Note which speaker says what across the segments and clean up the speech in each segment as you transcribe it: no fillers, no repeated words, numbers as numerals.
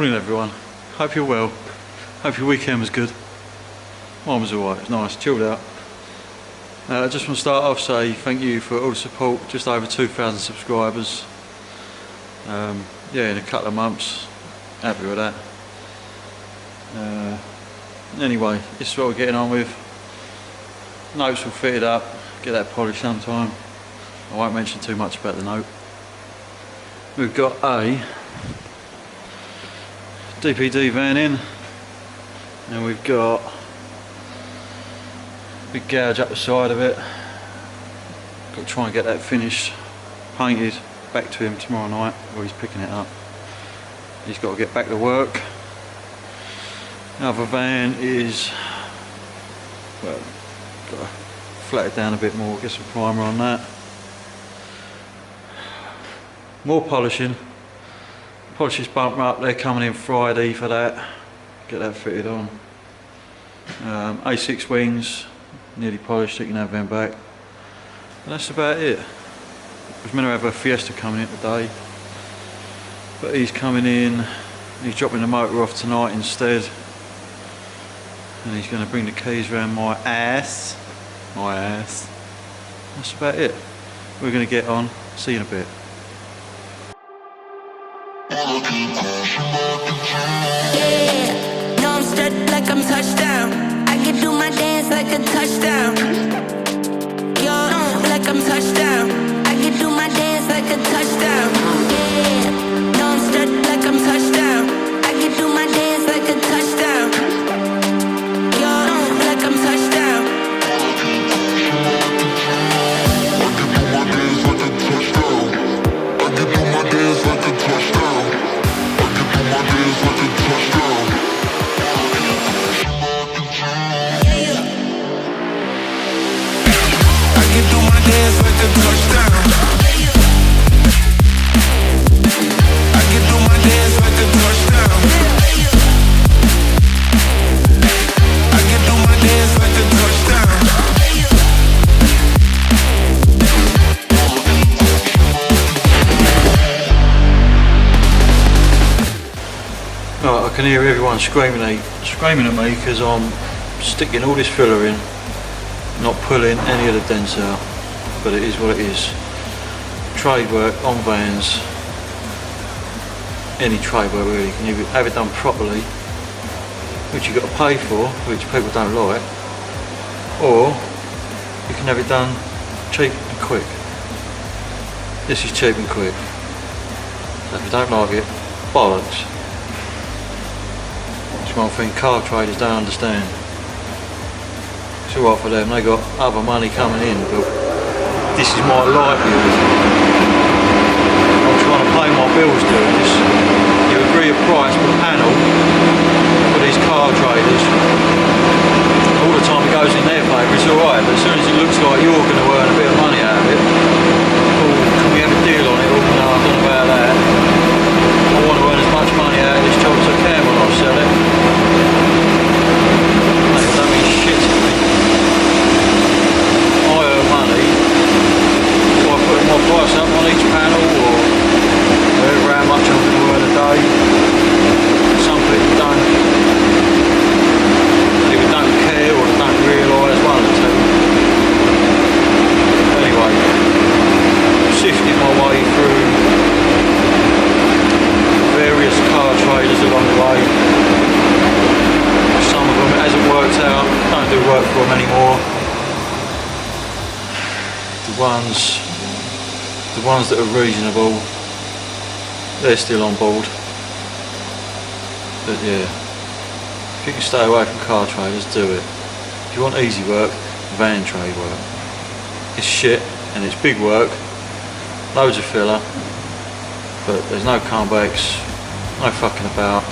Speaker 1: Morning everyone, hope you're well, hope your weekend was good. Mine was alright, it was nice, chilled out. I just want to start off say thank you for all the support, just over 2,000 subscribers. Yeah, in a couple of months, happy with that. Anyway, this is what we're getting on with. Notes will fit it up, get that polished sometime. I won't mention too much about the note. We've got a DPD van in, and we've got a big gouge up the side of it. Got to try and get that finished, painted, back to him tomorrow night, or he's picking it up. He's got to get back to work. The other van is, well, got to flat it down a bit more, get some primer on that. More polishing. Polish this bumper up, they're coming in Friday for that. Get that fitted on. A6 wings, nearly polished, so you can have them back. And that's about it. I was meant to have a Fiesta coming in today, but he's coming in, he's dropping the motor off tonight instead. And he's going to bring the keys around my ass. My ass. That's about it. We're going to get on. See you in a bit.
Speaker 2: Yeah, no, I'm stuck like I'm touchdown. I can do my dance like a touchdown. Yo, like I'm touchdown. I can do my dance like a touchdown. Yeah, no, I'm stuck like I'm touchdown. I can do my dance like a touchdown. Yo, like I'm touchdown. I can do my dance like a touchdown. I can do my dance like a touchdown. I can do my dance like a touchdown. I can do my dance like a touchdown. I can do my dance like a touchdown. I can do my dance like a touchdown.
Speaker 1: Right, I can hear everyone screaming at me because I'm sticking all this filler in, not pulling any of the dents out, but it is what it is. Trade work on vans, any trade work really, can you have it done properly, which you've got to pay for, which people don't like, or you can have it done cheap and quick. This is cheap and quick. So if you don't like it, bollocks. That's one thing car traders don't understand. It's alright for them, they got other money coming in, but this is my livelihood. I'm trying to pay my bills doing this. You agree a price per panel for these car traders. All the time it goes in their favour, it's alright, but as soon as it looks like you're going to earn a bit of money out of it, oh, can we have a deal on it? Oh no, I don't know about that. I want to earn as much money out of this job as I can when I sell it. Mate, it don't mean shit to me. I earn money by putting my price up on each panel, or whatever, how much I'm going to earn a day. Some people don't. Either don't care or don't realise, one of the two. Anyway, sifting my way through various car traders along the way. Some of them it hasn't worked out, don't do work for them anymore. The ones that are reasonable, they're still on board. But yeah, if you can stay away from car traders, do it. If you want easy work, van trade work. It's shit and it's big work, loads of filler, but there's no comebacks, no fucking about.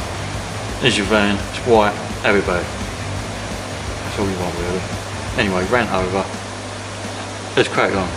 Speaker 1: There's your van, it's white, have it back. That's all you want really. Anyway, rant over. Let's crack on.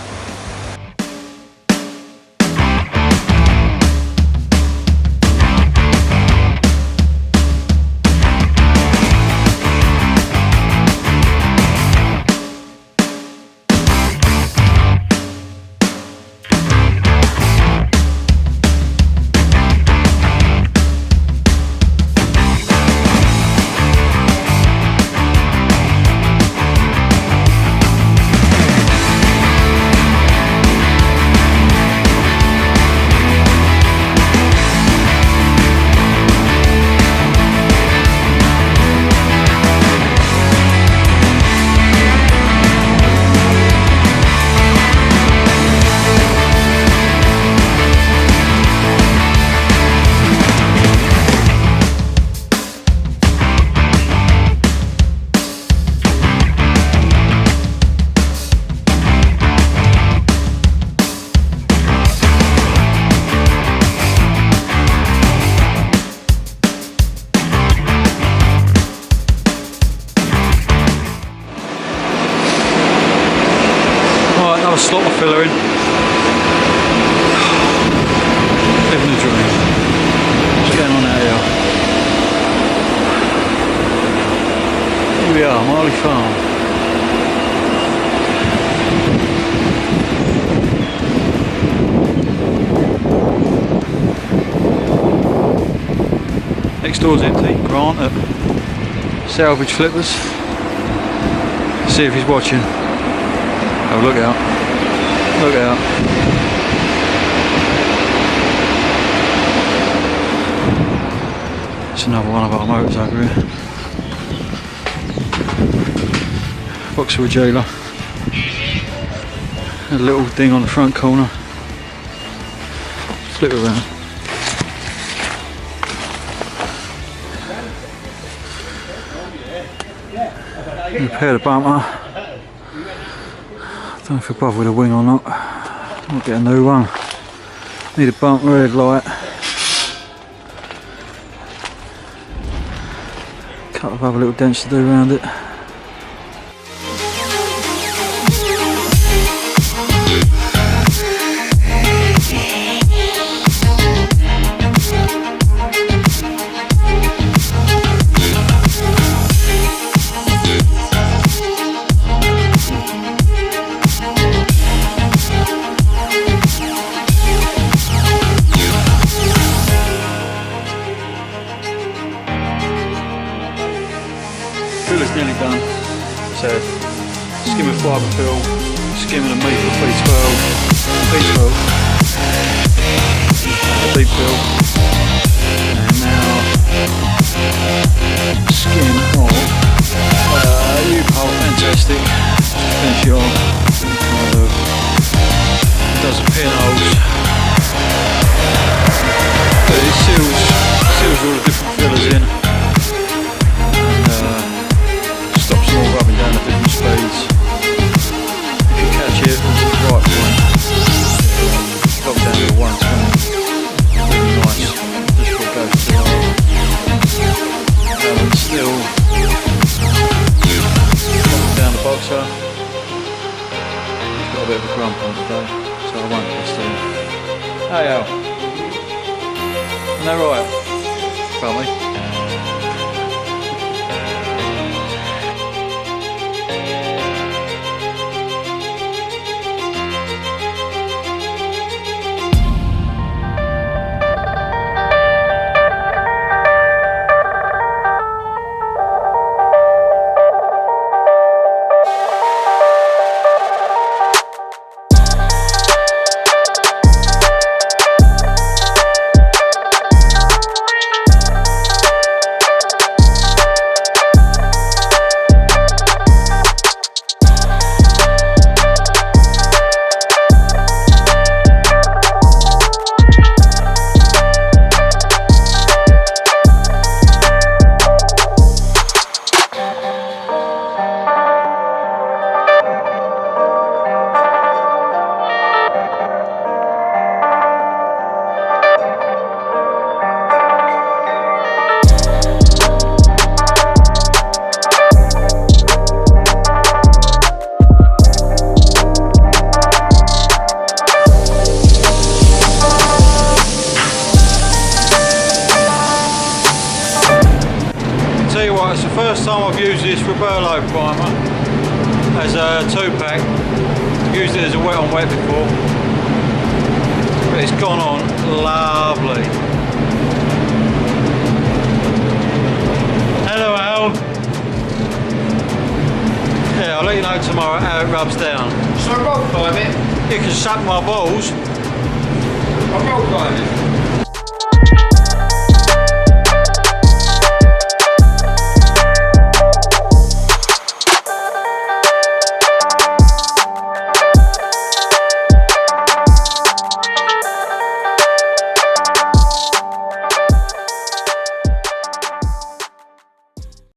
Speaker 1: slot my filler in. Living the dream. What's going on out here? Here we are, Marley Farm. Next door's empty, Grant at Salvage Flippers. See if he's watching. Oh, look out. Look out. It's another one of our motors over here. Boxer with jailer. A little thing on the front corner. Flip it around. Repair the bumper. Don't know if I bother with a wing or not. I'll get a new one. Need a bumper headlight. Couple of other little dents to do around it. Filler's nearly done. So skimming fibre fill, skimming a metre of B12, deep fill, and now skim of U-Pole, fantastic. Finish it off. Kind of does the pinholes. But it seals all the different fillers in. All rubbing down at different speeds. If you catch it at the right point, drop down to 120. Really nice. Just before it goes to the and still dropping down the boxer. He's got a bit of a grump on today, so I won't test him. Hey Al. Isn't that right? Probably. It's the first time I've used this Roberto primer as a 2-pack. Used it as a wet on wet before, but it's gone on lovely. Hello Al. Yeah, I'll let you know tomorrow how it rubs down.
Speaker 3: So I roll by it?
Speaker 1: You can suck my balls.